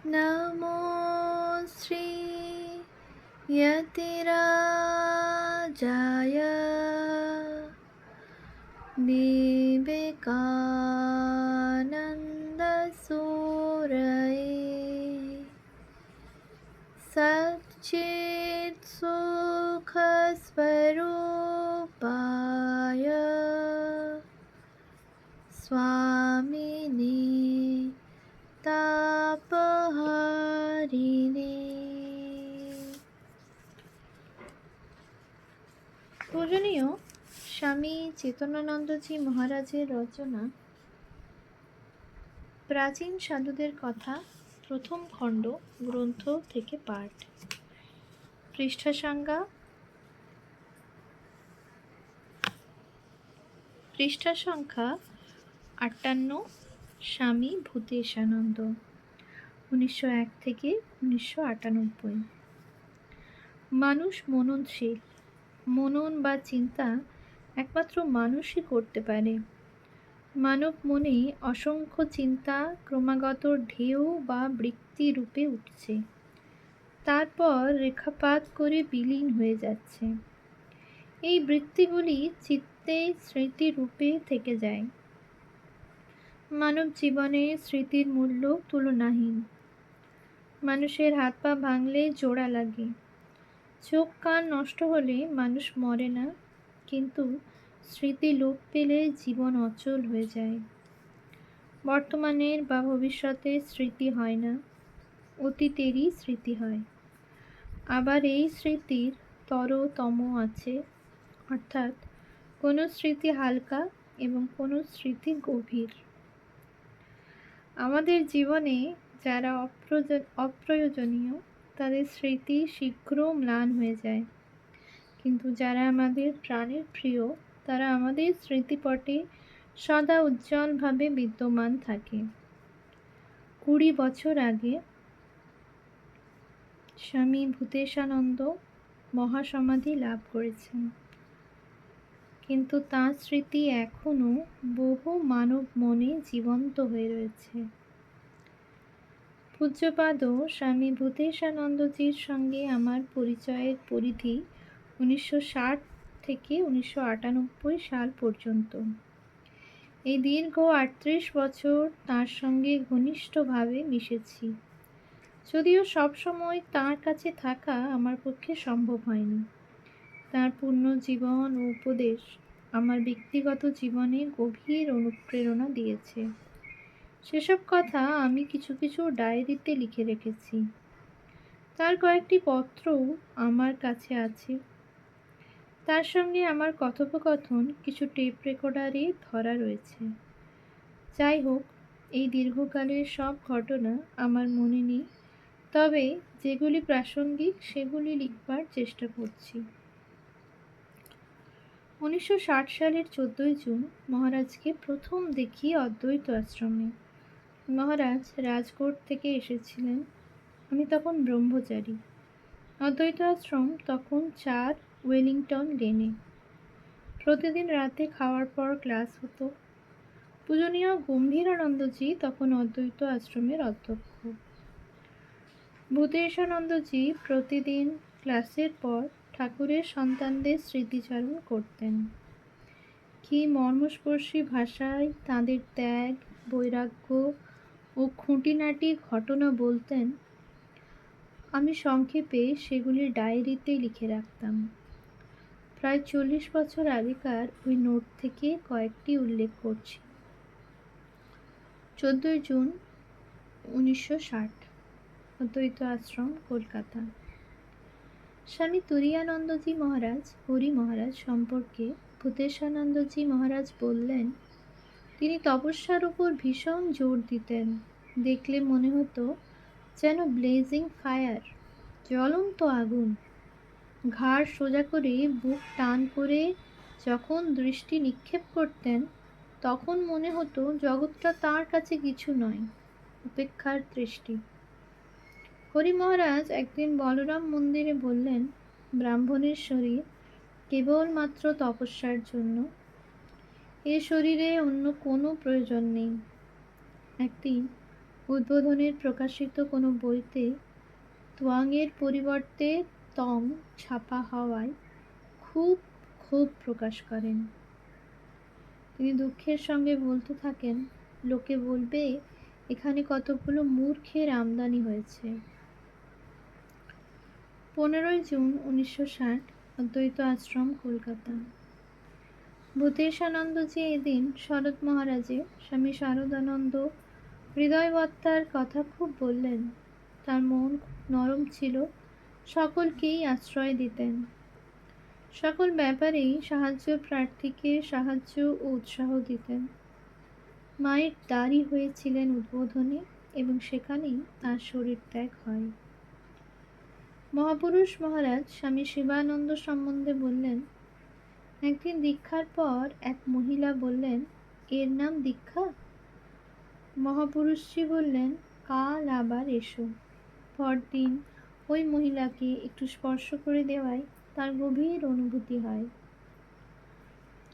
नमो श्री यतिराजाय विवेकानन्दसूरये सच्चित्सुखस्वरूपाय स्वामिने তাপহারিণী। পূজনীয় স্বামী চেতনানন্দজি মহারাজের রচনা প্রাচীন সাধুদের কথা, প্রথম খণ্ড, গ্রন্থ থেকে পাঠ। পৃষ্ঠা সংখ্যা 58। স্বামী ভূতেশানন্দ, 1901 থেকে 1998। মানুষ মননশীল। মনন বা চিন্তা একমাত্র মানুষই করতে পারে। মানব মনে অসংখ্য চিন্তা ক্রমাগত ঢেউ বা বৃত্তি রূপে উঠছে, তারপর রেখাপাত করে বিলীন হয়ে যাচ্ছে। এই বৃত্তিগুলি চিত্তে স্মৃতি রূপে থেকে যায়। মানব জীবনে স্মৃতির মূল্য তুলনাহীন। মানুষের হাত পা ভাঙলে জোড়া লাগে, চোখ কান নষ্ট হলে মানুষ মরে না, কিন্তু স্মৃতি লোপ পেলে জীবন অচল হয়ে যায়। বর্তমানের বা ভবিষ্যতের স্মৃতি হয় না, অতীতেরই স্মৃতি হয়। আবার এই স্মৃতির তরতম আছে, অর্থাৎ কোনো স্মৃতি হালকা এবং কোনো স্মৃতি গভীর। আমাদের জীবনে যারা অপ্রয়োজনীয় তাদের স্মৃতি শীঘ্র ম্লান হয়ে যায়, কিন্তু যারা আমাদের প্রাণের প্রিয় তারা আমাদের স্মৃতিপটে সদা উজ্জ্বলভাবে বিদ্যমান থাকে। 20 বছর আগে স্বামী ভূতেশানন্দ মহাসমাধি লাভ করেছেন, কিন্তু তাঁর স্মৃতি এখনও বহু মানব মনে জীবন্ত হয়ে রয়েছে। পূজ্যপাদ স্বামী ভূতেশানন্দজির সঙ্গে আমার পরিচয়ের পরিধি 1960 থেকে 1998 সাল পর্যন্ত। এই দীর্ঘ 38 বছর তাঁর সঙ্গে ঘনিষ্ঠভাবে মিশেছি, যদিও সবসময় তাঁর কাছে থাকা আমার পক্ষে সম্ভব হয়নি। তাঁর পূর্ণ জীবন ও উপদেশ আমার ব্যক্তিগত জীবনে গভীর অনুপ্রেরণা দিয়েছে। সেসব কথা আমি কিছু কিছু ডায়েরিতে লিখে রেখেছি। তার কয়েকটি পত্রও আমার কাছে আছে। তার সঙ্গে আমার কথোপকথন কিছু টেপ রেকর্ডারে ধরা রয়েছে। যাই হোক, এই দীর্ঘকালের সব ঘটনা আমার মনে নেই, তবে যেগুলি প্রাসঙ্গিক সেগুলি লিখবার চেষ্টা করছি। 1960 সালের 14 জুন মহারাজকে প্রথম দেখি অদ্বৈত আশ্রমে। মহারাজ রাজকোট থেকে এসেছিলেন, আমি তখন ব্রহ্মচারী। অদ্বৈত আশ্রম তখন 4 ওয়েলিংটন লেনে। প্রতিদিন রাতে খাওয়ার পর ক্লাস হতো। পূজনীয় গম্ভীরানন্দজি তখন অদ্বৈত আশ্রমের অধ্যক্ষ। ভূতেশানন্দজি প্রতিদিন ক্লাসের পর ঠাকুরের সন্তানদের স্মৃতিচারণ করতেন। কি মর্মস্পর্শী ভাষায় তাঁদের ত্যাগ, বৈরাগ্য ও খুঁটিনাটি ঘটনা বলতেন। আমি সংক্ষেপে সেগুলি ডায়েরিতে লিখে রাখতাম। প্রায় 40 বছর আগেকার ওই নোট থেকে কয়েকটি উল্লেখ করছি। 14 জুন 1960, অদ্বৈত আশ্রম, কলকাতা। স্বামী তুরীয়ানন্দজি মহারাজ, হরি মহারাজ সম্পর্কে ভূতেশানন্দজি মহারাজ বললেন, তিনি তপস্যার উপর ভীষণ জোর দিতেন। দেখলে মনে হতো যেন ব্লেজিং ফায়ার, জ্বলন্ত আগুন। ঘাড় সোজা করে বুক টান করে যখন দৃষ্টি নিক্ষেপ করতেন, তখন মনে হতো জগৎটা তাঁর কাছে কিছু নয়, উপেক্ষার দৃষ্টি। হরি মহারাজ একদিন বলরাম মন্দিরে বললেন, ব্রাহ্মণের শরীর কেবলমাত্র তপস্যার জন্য, এ শরীরে অন্য কোনো প্রয়োজন নেই। একদিন উদ্বোধনের প্রকাশিত কোনো বইতে ত্ওয়াংয়ের পরিবর্তে তং ছাপা হওয়ায় খুব ক্ষোভ প্রকাশ করেন। তিনি দুঃখের সঙ্গে বলতে থাকেন, লোকে বলবে এখানে কতগুলো মূর্খের আমদানি হয়েছে। 15ই জুন 1960, অদ্বৈত আশ্রম, কলকাতা। ভূতেশানন্দজি এদিন শরৎ মহারাজের স্বামী শারদানন্দ হৃদয়বত্তার কথা খুব বললেন। তার মন খুব নরম ছিল, সকলকেই আশ্রয় দিতেন। সকল ব্যাপারেই সাহায্য প্রার্থীকে সাহায্য ও উৎসাহ দিতেন। মায়ের দাঁড়ি হয়েছিলেন উদ্বোধনে এবং সেখানেই তার শরীর ত্যাগ হয়। মহাপুরুষ মহারাজ স্বামী শিবানন্দ সম্বন্ধে বললেন, একদিন দীক্ষার পর এক মহিলা বললেন, এর নাম দীক্ষা? মহাপুরুষজি বললেন, কাল আবার এসো। পরদিন ওই মহিলাকে একটু স্পর্শ করে দেওয়ায় তার গভীর অনুভূতি হয়।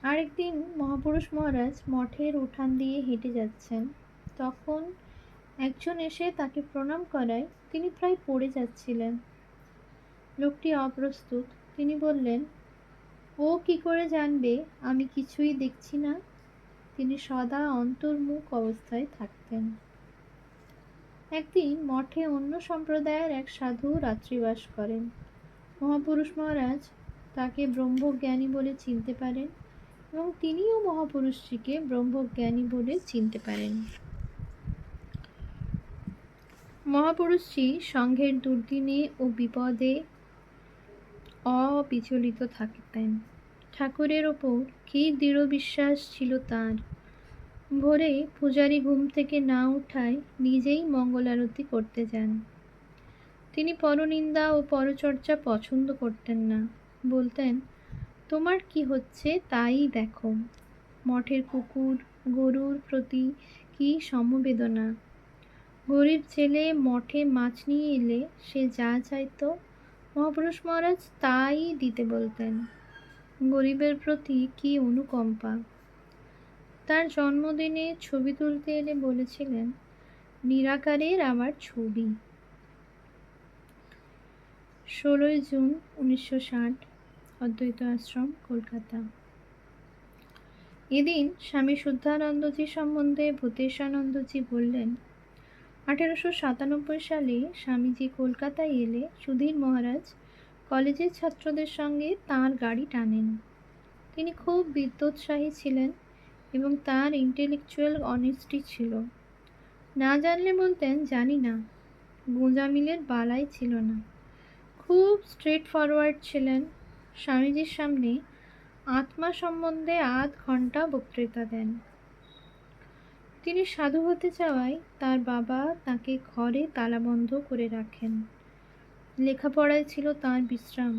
আরেকদিন মহাপুরুষ মহারাজ মঠের উঠান দিয়ে হেঁটে যাচ্ছেন। তখন একজন এসে তাকে প্রণাম করায় তিনি প্রায় পড়ে যাচ্ছিলেন। লোকটি অপ্রস্তুত। তিনি বললেন, ও কি করে জানবে আমি কিছুই দেখছি না? তিনি সদা অন্তর্মুখ অবস্থায় থাকতেন। একদিন মঠে অন্য সম্প্রদায়ের এক সাধু রাত্রিবাস করেন। মহাপুরুষ মহারাজ তাকে ব্রহ্মজ্ঞানী বলে চিনতে পারেন এবং তিনিও মহাপুরুষজিকে ব্রহ্মজ্ঞানী বলে চিনতে পারেন। মহাপুরুষজি সংঘের দুর্দিনে ও বিপদে অবিচলিত থাকতেন। ঠাকুরের ওপর কী দৃঢ় বিশ্বাস ছিল তাঁর! ভোরে পূজারী ঘুম থেকে না উঠায় নিজেই মঙ্গল আরতি করতে যান। তিনি পরনিন্দা ও পরচর্চা পছন্দ করতেন না। বলতেন, তোমার কি হচ্ছে তাই দেখো। মঠের কুকুর গরুর প্রতি কি সমবেদনা! গরিব ছেলে মঠে মাছ নিয়ে এলে সে যা চাইত মহাপুরুষ মহারাজ তাই দিতে বলতেন। গরিবের প্রতি কি অনুকম্পা! তার জন্মদিনে ছবি তুলতে এলে বলেছিলেন, নিরাকারের আমার ছবি। 16ই জুন 1960, অদ্বৈত আশ্রম, কলকাতা। এদিন স্বামী শুদ্ধানন্দজি সম্বন্ধে ভূতেশানন্দজি বললেন, 1897 সালে স্বামীজি কলকাতায় এলে সুধীর মহারাজ কলেজের ছাত্রদের সঙ্গে তাঁর গাড়ি টানেন। তিনি খুব বিদ্যোৎসাহী ছিলেন এবং তাঁর ইন্টেলেকচুয়াল অনেস্টি ছিল। না জানলে বলতেন, জানি না। গোঁজামিলের বালাই ছিল না। খুব স্ট্রেট ফরওয়ার্ড ছিলেন। স্বামীজির সামনে আত্মা সম্বন্ধে আধ ঘন্টা বক্তৃতা দেন। তিনি সাধু হতে চাওয়ায় তার বাবা তাকে ঘরে তালাবন্ধ করে রাখেন। লেখাপড়ায় ছিল তাঁর বিশ্রাম।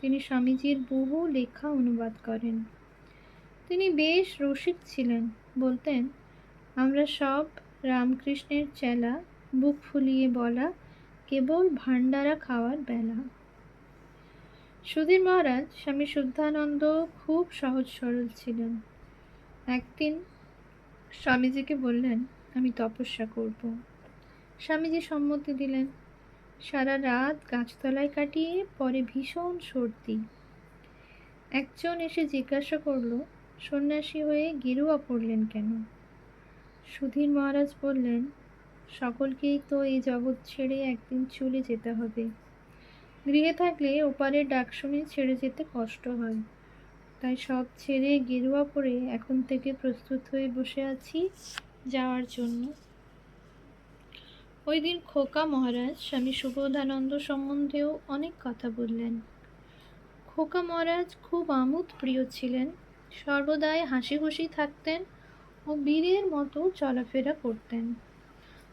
তিনি স্বামীজির বহু লেখা অনুবাদ করেন। তিনি বেশ রসিক ছিলেন। বলতেন, আমরা সব রামকৃষ্ণের চেলা, বুক ফুলিয়ে বলা, কেবল ভান্ডারা খাওয়ার বেলা। সুধীর মহারাজ স্বামী শুদ্ধানন্দ খুব সহজ সরল ছিলেন। একদিন স্বামীজিকে বললেন, আমি তপস্যা করব। স্বামীজি সম্মতি দিলেন। সারা রাত গাছতলায় কাটিয়ে পরে ভীষণ সর্দি। একজন এসে জিজ্ঞাসা করল, সন্ন্যাসী হয়ে গেরুয়া পরলেন কেন? সুধীর মহারাজ বললেন, সকলকেই তো এই জগৎ ছেড়ে একদিন চলে যেতে হবে। গৃহে থাকলে ওপারের ডাক শুনে ছেড়ে যেতে কষ্ট হয়। তাই সব ছেড়ে গেরুয়া পরে এখন থেকে প্রস্তুত হয়ে বসে আছি যাওয়ার জন্য। ওই দিন খোকা মহারাজ স্বামী সুবোধানন্দ সম্বন্ধেও অনেক কথা বললেন। খোকা মহারাজ খুব আমোদ প্রিয় ছিলেন। সর্বদাই হাসি খুশি থাকতেন ও বীরের মতো চলাফেরা করতেন।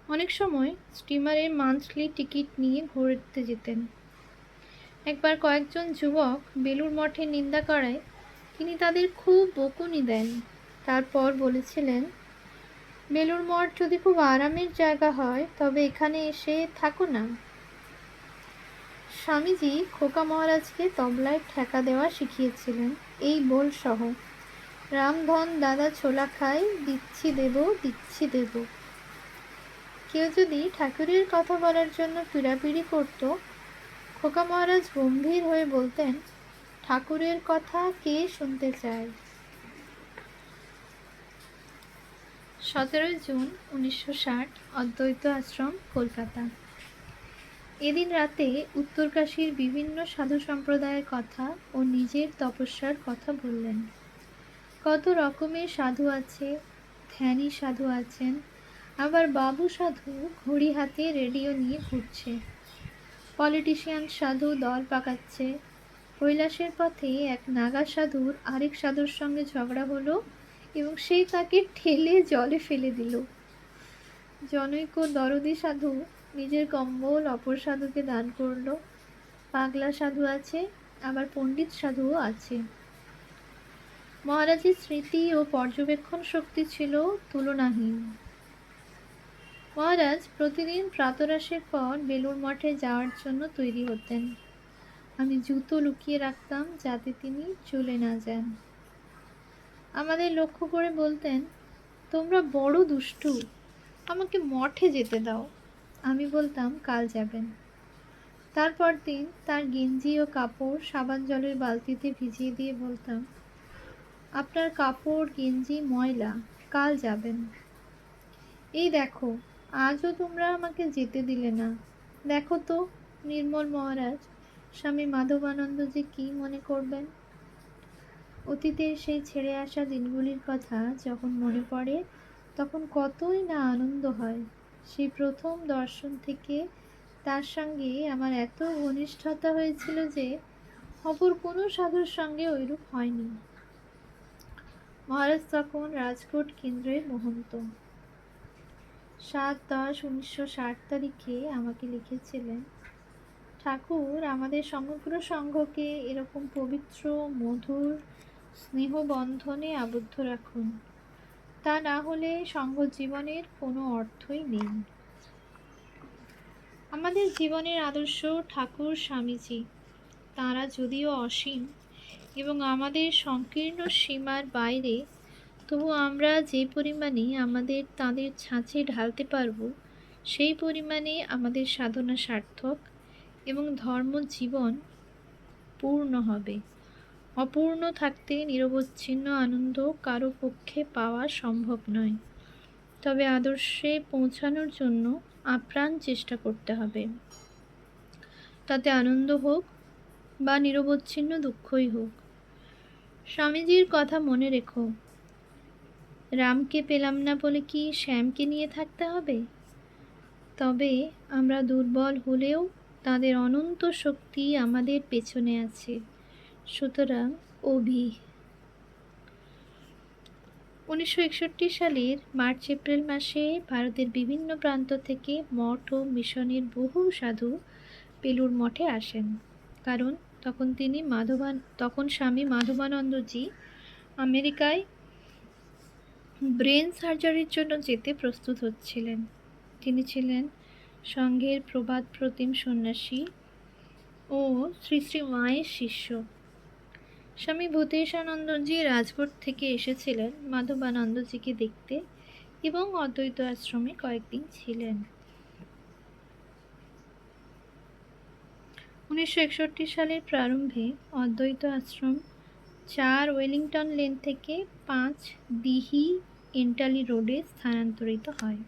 অনেক সময় স্টিমারের মান্থলি টিকিট নিয়ে ঘুরতে যেতেন। একবার কয়েকজন যুবক বেলুড় মঠের নিন্দা করায় তিনি তাদের খুব বকুনি দেন। তারপর বলেছিলেন, বেলুড় মঠ যদি খুব আরামের জায়গা হয় তবে এখানে এসে থাকো না। স্বামীজি খোকা মহারাজকে তবলায় ঠেকা দেওয়া শিখিয়েছিলেন এই বোল সহ, রামধন দাদা ছোলা খাই, দিচ্ছি দেব দিচ্ছি দেব। কেউ যদি ঠাকুরের কথা বলার জন্য পীড়াপিড়ি করত, খোকা মহারাজ গম্ভীর হয়ে বলতেন, ঠাকুরের কথা কে শুনতে চায়। 17 জুন 1960, অদ্বৈত আশ্রম, কলকাতা। এদিন রাতে উত্তরকাশীর বিভিন্ন সাধু সম্প্রদায়ের কথা ও নিজের তপস্যার কথা বললেন। কত রকমের সাধু আছে, ধ্যানী সাধু আছেন, আবার বাবু সাধু ঘড়ি হাতে রেডিও নিয়ে ঘুরছে। পলিটিশিয়ান সাধু দল পাকাচ্ছে। কৈলাসের পথে এক নাগা সাধুর আরেক সাধুর সঙ্গে ঝগড়া হলো এবং সেই তাকে ঠেলে জলে ফেলে দিল। জনৈক দরদি সাধু নিজের কম্বল অপর সাধুকে দান করলো। পাগলা সাধু আছে, আবার পণ্ডিত সাধুও আছে। মহারাজের স্মৃতি ও পর্যবেক্ষণ শক্তি ছিল তুলনাহীন। মহারাজ প্রতিদিন প্রাতরাশের পর বেলুড় মঠে যাওয়ার জন্য তৈরি হতেন। আমি জুতো লুকিয়ে রাখতাম যাতে তিনি চলে না যান। আমাদের লক্ষ্য করে বলতেন, তোমরা বড় দুষ্টু, আমাকে মঠে যেতে দাও। আমি বলতাম, কাল যাবেন। তারপর দিন তার গেঞ্জি ও কাপড় সাবান জলের বালতিতে ভিজিয়ে দিয়ে বলতাম, আপনার কাপড় গেঞ্জি ময়লা, কাল যাবেন। এই দেখো, আজও তোমরা আমাকে যেতে দিলে না। দেখো তো নির্মল মহারাজ, স্বামী মাধবানন্দজি কি মনে করবেন। অতীতের সেই ছেড়ে আসা দিনগুলির কথা যখন মনে পড়ে তখন কতই না আনন্দ হয়। সেই প্রথম দর্শন থেকে তার সঙ্গে আমার এত ঘনিষ্ঠতা হয়েছিল যে অপর কোনো সাধুর সঙ্গে ওইরূপ হয়নি। মহারাজ তখন রাজকোট কেন্দ্রের মহন্ত। 7-10-1960 তারিখে আমাকে লিখেছিলেন, ঠাকুর আমাদের সমগ্র সংঘকে এরকম পবিত্র মধুর স্নেহবন্ধনে আবদ্ধ রাখুন, তা না হলে সংঘ জীবনের কোনো অর্থই নেই। আমাদের জীবনের আদর্শ ঠাকুর স্বামীজি। তাঁরা যদিও অসীম এবং আমাদের সংকীর্ণ সীমার বাইরে, তবু আমরা যে পরিমাণে আমাদের তাঁদের ছাঁচে ঢালতে পারব, সেই পরিমাণে আমাদের সাধনা সার্থক এবং ধর্ম জীবন পূর্ণ হবে। অপূর্ণ থাকতে নিরবচ্ছিন্ন আনন্দ কারো পক্ষে পাওয়া সম্ভব নয়। তবে আদর্শে পৌঁছানোর জন্য আপ্রাণ চেষ্টা করতে হবে। তাতে আনন্দ হোক বা নিরবচ্ছিন্ন দুঃখই হোক। স্বামীজির কথা মনে রেখো, রামকে পেলাম না বলে কি শ্যামকে নিয়ে থাকতে হবে? তবে আমরা দুর্বল হলেও তাদের অনন্ত শক্তি আমাদের পেছনে আছে। সুতরাং 1961 সালের মার্চ-এপ্রিল মাসে ভারতের বিভিন্ন প্রান্ত থেকে মঠ ও মিশনের বহু সাধু বেলুড় মঠে আসেন। কারণ তখন স্বামী মাধবানন্দজি আমেরিকায় ব্রেন সার্জারির জন্য যেতে প্রস্তুত হচ্ছিলেন। তিনি ছিলেন সংঘের প্রবাদ প্রতিম সন্ন্যাসী ও শ্রী শ্রী মায়ের শিষ্য। স্বামী ভূতেশানন্দজি রাজকোট থেকে এসেছিলেন মাধবানন্দজিকে দেখতে এবং অদ্বৈত আশ্রমে কয়েকদিন ছিলেন। 1961 সালের প্রারম্ভে অদ্বৈত আশ্রম 4 ওয়েলিংটন লেন থেকে 5 দিহি এন্টালি রোডে স্থানান্তরিত হয়।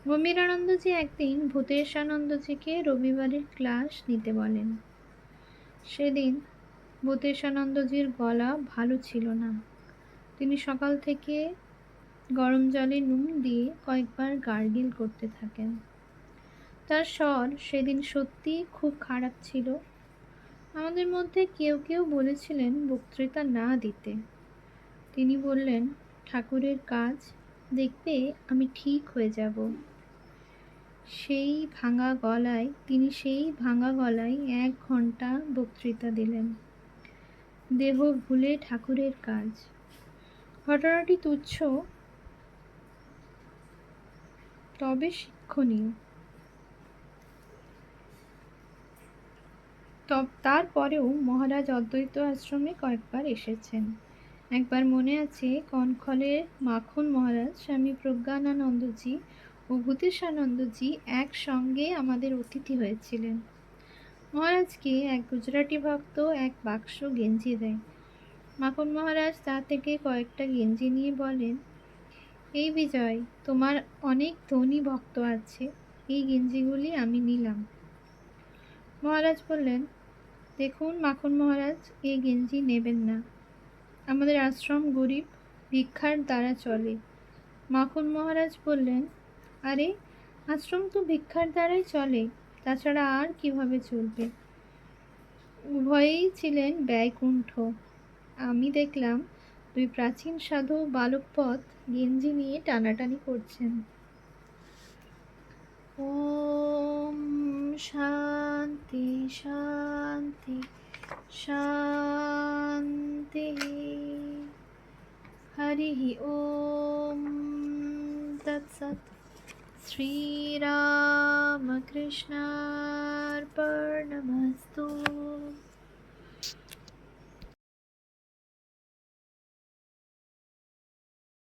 গম্ভীরানন্দজি একদিন ভূতেশানন্দজিকে রবিবারের ক্লাস নিতে বলেন। সেদিন ভূতেশানন্দজির গলা ভালো ছিল না। তিনি সকাল থেকে গরম জলে নুন দিয়ে কয়েকবার গার্গিল করতে থাকেন। তার স্বর সেদিন সত্যি খুব খারাপ ছিল। আমাদের মধ্যে কেউ কেউ বলেছিলেন বক্তৃতা না দিতে। তিনি বললেন, ঠাকুরের কাজ দেখবে আমি ঠিক হয়ে যাব। তিনি সেই ভাঙা গলায় 1 ঘন্টা বক্তৃতা দিলেন। দেহ ভুলে ঠাকুরের কাজ। ঘটনাটি তুচ্ছ, তবে শিক্ষণীয়। তারপরেও মহারাজ অদ্বৈত আশ্রমে কয়েকবার এসেছেন। একবার মনে আছে, কনখলের মাখন মহারাজ স্বামী প্রজ্ঞানানন্দজি ও ভূতেশানন্দজি একসঙ্গে আমাদের অতিথি হয়েছিলেন। মহারাজকে এক গুজরাটি ভক্ত এক বাক্স গেঞ্জি দেয়। মাখন মহারাজ তা থেকে কয়েকটা গেঞ্জি নিয়ে বলেন, এই বিজয়, তোমার অনেক ধনী ভক্ত আছে, এই গেঞ্জিগুলি আমি নিলাম। মহারাজ বললেন, দেখুন মাখন মহারাজ, এই গেঞ্জি নেবেন না। আমাদের আশ্রম গরিব, ভিক্ষার দ্বারা চলে। মাখন মহারাজ বললেন, আরে, আশ্রম তো ভিক্ষার দ্বারাই চলে, তাছাড়া আর কিভাবে চলবে? উভয়েই ছিলেন ব্যয়কুণ্ঠ। আমি দেখলাম দুই প্রাচীন সাধু বালকপথ গেঞ্জি নিয়ে টানাটানি করছেন। ওম শান্তি শান্তি শান্তি। হরি ওম তৎসৎ। শ্রীরামকৃষ্ণার্পণমস্তু।